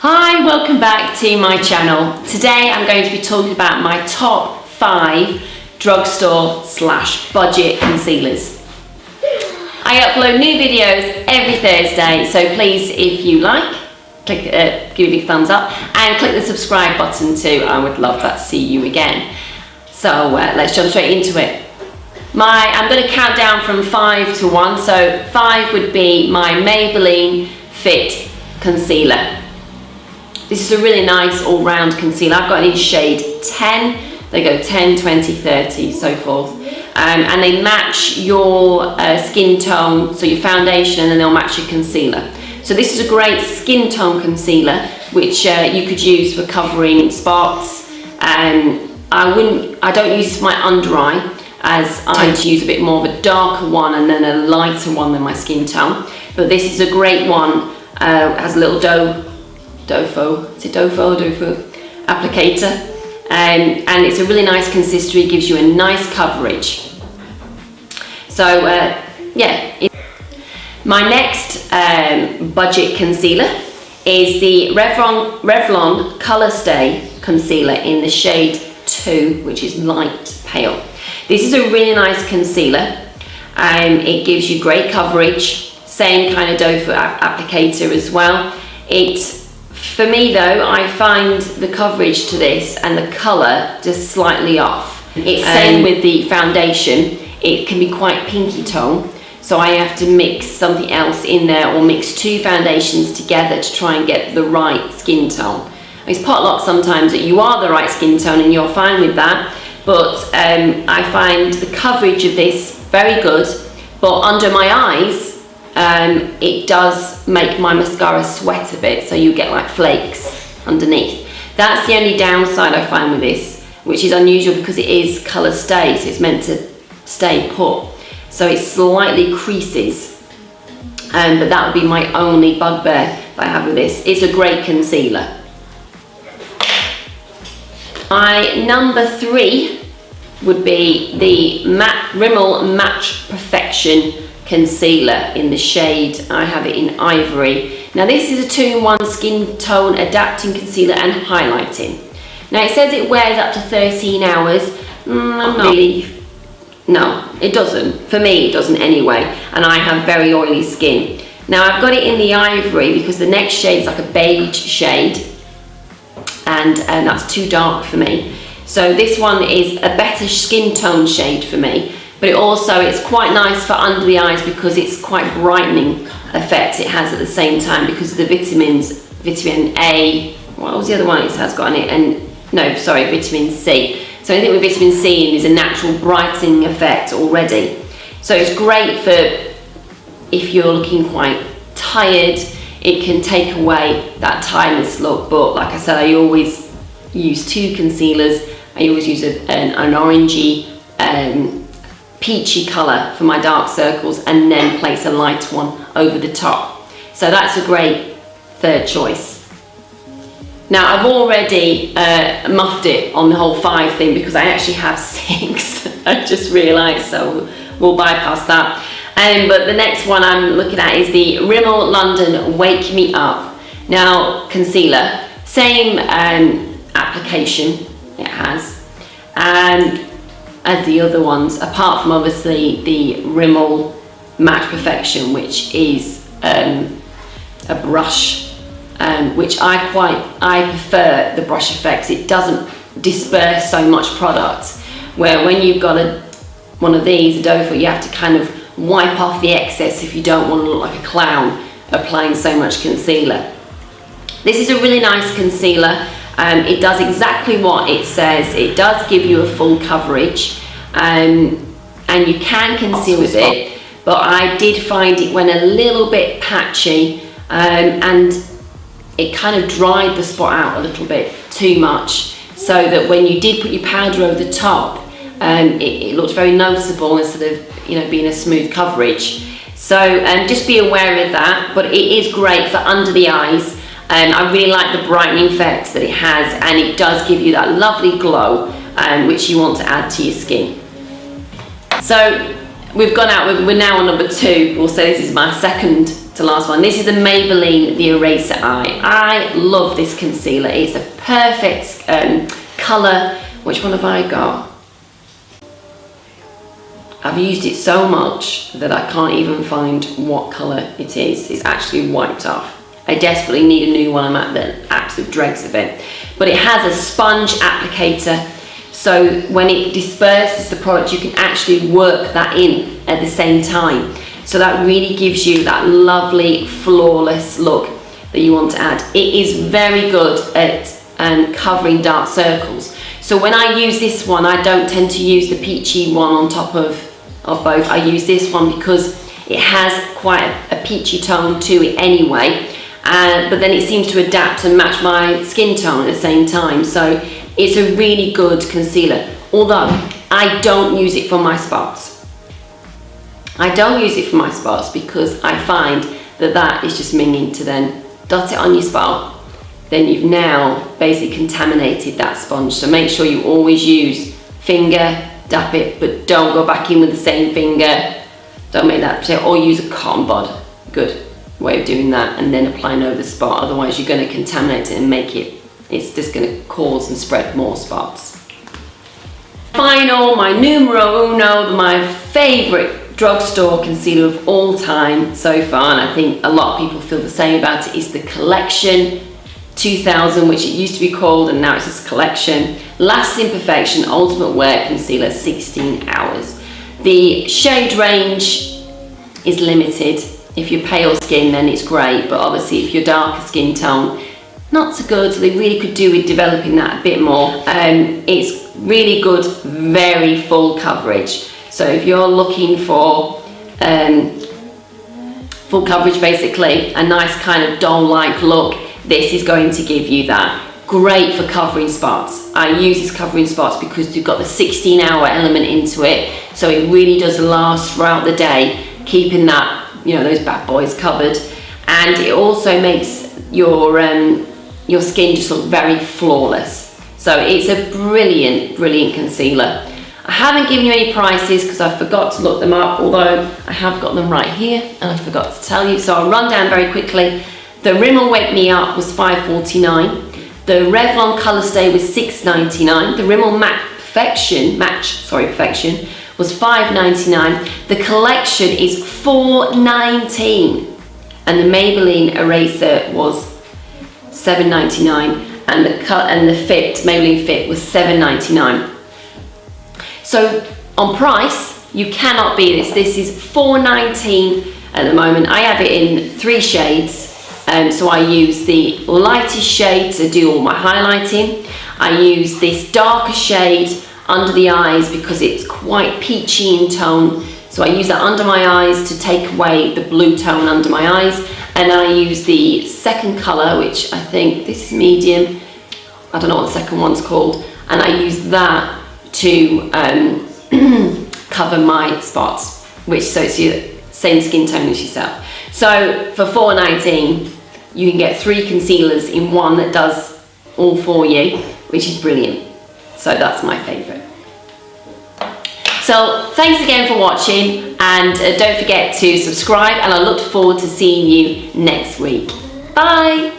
Hi, welcome back to my channel. Today I'm going to be talking about my top 5 drugstore / budget concealers. I upload new videos every Thursday, so please, if you like, give a big thumbs up and click the subscribe button too. I would love that to see you again. So let's jump straight into it. I'm going to count down from 5 to 1. So 5 would be my Maybelline Fit Concealer. This is a really nice all-round concealer. I've got it in shade 10. They go 10, 20, 30, so forth. And they match your skin tone, so your foundation, and then they'll match your concealer. So this is a great skin tone concealer, which you could use for covering spots. I don't use this for my under eye, as I tend to use a bit more of a darker one and then a lighter one than my skin tone. But this is a great one. Has a little Dofo applicator, and it's a really nice consistency. It gives you a nice coverage. So yeah. My next budget concealer is the Revlon Colorstay concealer in the shade 2, which is light pale. This is a really nice concealer. It gives you great coverage, same kind of Dofo applicator as well. For me though, I find the coverage to this and the colour just slightly off. It's same with the foundation. It can be quite pinky tone, so I have to mix something else in there or mix 2 foundations together to try and get the right skin tone. It's potluck sometimes that you are the right skin tone and you're fine with that, but I find the coverage of this very good, but under my eyes it does make my mascara sweat a bit, so you get like flakes underneath. That's the only downside I find with this, which is unusual because it is Colorstay, so it's meant to stay put, so it slightly creases, but that would be my only bugbear that I have with this. It's a great concealer. My number 3 would be the Rimmel Match Perfection concealer in the shade, I have it in Ivory. Now this is a 2-in-1 skin tone adapting concealer and highlighting. Now it says it wears up to 13 hours. No, it doesn't. For me it doesn't anyway, and I have very oily skin. Now I've got it in the Ivory because the next shade is like a beige shade, and that's too dark for me. So this one is a better skin tone shade for me. But it's quite nice for under the eyes because it's quite brightening effect it has at the same time because of the vitamin A, what was the other one it has got on it? Vitamin C. So anything with vitamin C in is a natural brightening effect already. So it's great for if you're looking quite tired, it can take away that tiredness look. But like I said, I always use 2 concealers. I always use an orangey, peachy colour for my dark circles and then place a light one over the top. So that's a great 3rd choice. Now I've already muffed it on the whole 5 thing because I actually have 6. I just realised, so we'll bypass that. But the next one I'm looking at is the Rimmel London Wake Me Up. Now concealer, same application it has, and as the other ones, apart from obviously the Rimmel Match Perfection, which is a brush, which I prefer the brush effects. It doesn't disperse so much product, where when you've got one of these, a Dofo, you have to kind of wipe off the excess if you don't want to look like a clown applying so much concealer. This is a really nice concealer. It does exactly what it says. It does give you a full coverage, and you can conceal with it, but I did find it went a little bit patchy, and it kind of dried the spot out a little bit too much, so that when you did put your powder over the top, it looked very noticeable instead of being a smooth coverage. So just be aware of that, but it is great for under the eyes. I really like the brightening effect that it has, and it does give you that lovely glow, which you want to add to your skin. So we've gone out, we're now on number 2. We'll say this is my second to last one. This is the Maybelline the Eraser Eye. I love this concealer. It's a perfect colour. Which one have I got? I've used it so much that I can't even find what colour it is. It's actually wiped off. I desperately need a new one. I'm at the absolute dregs of it. But it has a sponge applicator, so when it disperses the product, you can actually work that in at the same time. So that really gives you that lovely, flawless look that you want to add. It is very good at covering dark circles. So when I use this one, I don't tend to use the peachy one on top of both. I use this one because it has quite a peachy tone to it anyway. But then it seems to adapt and match my skin tone at the same time. So it's a really good concealer. Although I don't use it for my spots. I don't use it for my spots because I find that is just minging to then dot it on your spot. Then you've now basically contaminated that sponge. So make sure you always use finger, dab it, but don't go back in with the same finger. Don't make that mistake, or use a cotton bud. Good way of doing that, and then applying over the spot. Otherwise you're going to contaminate it and it's just going to cause and spread more spots. Final, my numero uno, my favourite drugstore concealer of all time so far, and I think a lot of people feel the same about it, is the Collection 2000, which it used to be called, and now it's just Collection Lasting Perfection Ultimate Wear Concealer 16 Hours. The shade range is limited. If you're pale skin, then it's great, but obviously if you're darker skin tone, not so good. So they really could do with developing that a bit more. It's really good, very full coverage. So if you're looking for full coverage, basically, a nice kind of doll-like look, this is going to give you that. Great for covering spots. I use this covering spots because you've got the 16-hour element into it, so it really does last throughout the day, keeping that, you know, those bad boys covered. And it also makes your skin just look very flawless. So it's a brilliant, brilliant concealer. I haven't given you any prices because I forgot to look them up, although I have got them right here and I forgot to tell you. So I'll run down very quickly. The Rimmel Wake Me Up was $5.49. The Revlon Colorstay was $6.99. The Rimmel Perfection was $5.99. The Collection is $4.19. And the Maybelline Eraser was $7.99. And the Maybelline Fit was $7.99. So on price, you cannot beat this. This is $4.19 at the moment. I have it in 3 shades. So I use the lightest shade to do all my highlighting. I use this darker shade under the eyes because it's quite peachy in tone. So I use that under my eyes to take away the blue tone under my eyes. And I use the second colour, which I think this is medium. I don't know what the second one's called. And I use that to cover my spots, so it's your same skin tone as yourself. So for $4.19, you can get 3 concealers in one that does all for you, which is brilliant. So that's my favourite. So thanks again for watching, and don't forget to subscribe, and I look forward to seeing you next week. Bye!